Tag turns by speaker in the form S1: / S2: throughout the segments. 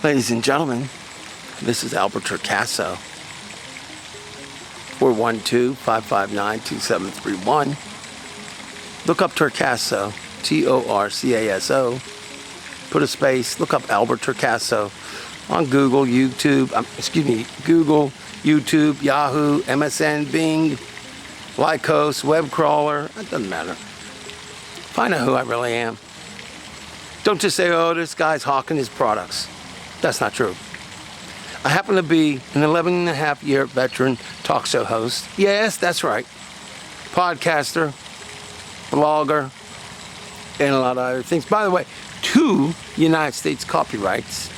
S1: Ladies and gentlemen, this is Albert Torcaso, 412-559-2731. Look up Torcaso, Torcaso, put a space, look up Albert Torcaso on Google, YouTube, Google, YouTube, Yahoo, MSN, Bing, Lycos, web crawler, it doesn't matter. Find out who I really am. Don't just say, oh, this guy's hawking his products. That's not true. I happen to be an 11-and-a-half-year veteran talk show host. Yes, that's right. Podcaster, blogger, and a lot of other things. By the way, 2 United States copyrights.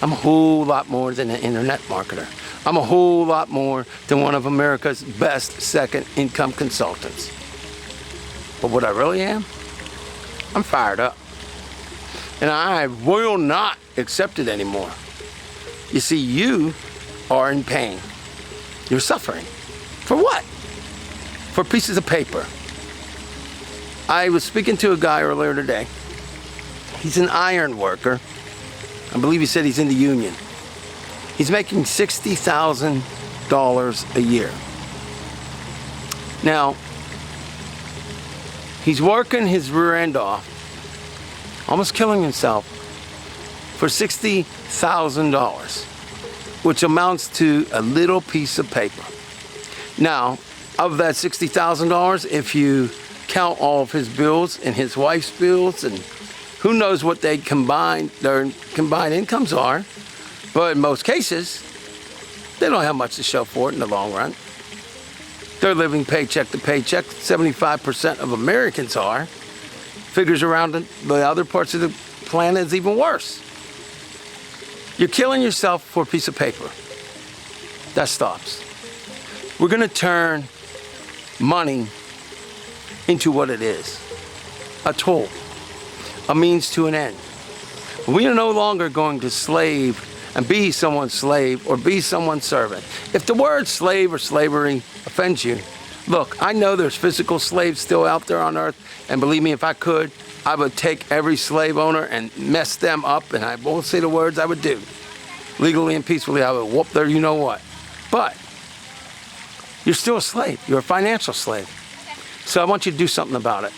S1: I'm a whole lot more than an internet marketer. I'm a whole lot more than one of America's best second income consultants. But what I really am, I'm fired up. And I will not accept it anymore. You see, you are in pain. You're suffering. For what? For pieces of paper. I was speaking to a guy earlier today. He's an iron worker. I believe he said he's in the union. He's making $60,000 a year. Now, he's working his rear end off, almost killing himself, for $60,000, which amounts to a little piece of paper. Now, of that $60,000, if you count all of his bills and his wife's bills, and who knows what their combined incomes are, but in most cases, they don't have much to show for it in the long run. They're living paycheck to paycheck. 75% of Americans are. Figures around the other parts of the planet is even worse. You're killing yourself for a piece of paper. That stops. We're going to turn money into what it is. A tool. A means to an end. We are no longer going to slave and be someone's slave or be someone's servant. If the word slave or slavery offends you, look, I know there's physical slaves still out there on earth, and believe me, if I could, I would take every slave owner and mess them up, and I won't say the words I would do. Legally and peacefully, I would whoop their you-know-what. But you're still a slave. You're a financial slave. So I want you to do something about it.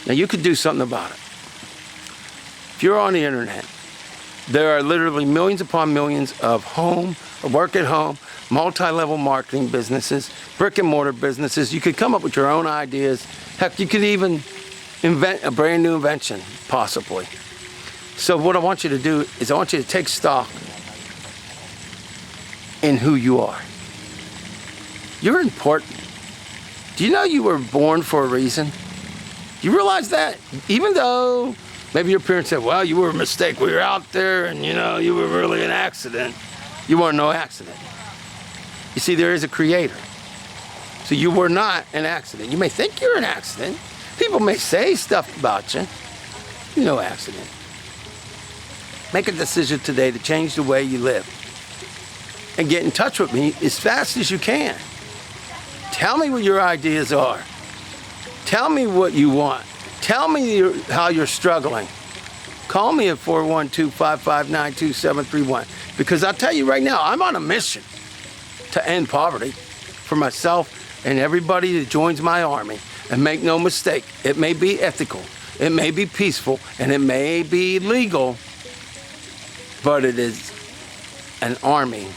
S1: Now, you could do something about it. If you're on the internet, there are literally millions upon millions of work at home, multi-level marketing businesses, brick and mortar businesses. You could come up with your own ideas. Heck, you could even invent a brand new invention, possibly. So what I want you to do is I want you to take stock in who you are. You're important. Do you know you were born for a reason? You realize that? Even though maybe your parents said, well, you were a mistake. We were out there and, you were really an accident. You weren't no accident. You see, there is a creator. So you were not an accident. You may think you're an accident. People may say stuff about you. You're no accident. Make a decision today to change the way you live. And get in touch with me as fast as you can. Tell me what your ideas are. Tell me what you want. Tell me how you're struggling. Call me at 412-559-2731. Because I'll tell you right now, I'm on a mission to end poverty for myself and everybody that joins my army. And make no mistake, it may be ethical, it may be peaceful, and it may be legal, but it is an army.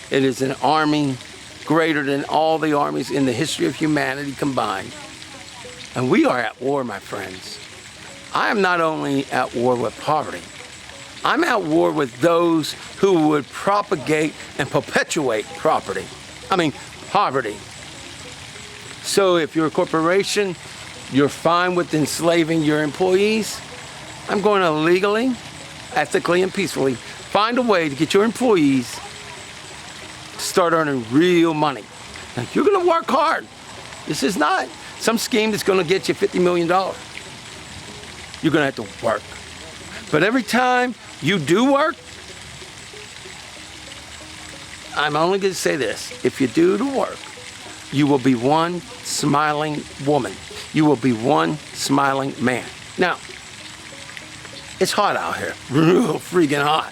S1: It is an army greater than all the armies in the history of humanity combined. And we are at war, my friends. I am not only at war with poverty, I'm at war with those who would propagate and perpetuate poverty. So if you're a corporation, you're fine with enslaving your employees, I'm going to legally, ethically, and peacefully find a way to get your employees to start earning real money. Now, you're going to work hard. This is not some scheme that's going to get you $50 million. You're going to have to work. But every time you do work, I'm only going to say this. If you do the work, you will be one smiling woman. You will be one smiling man. Now, It's hot out here, real freaking hot.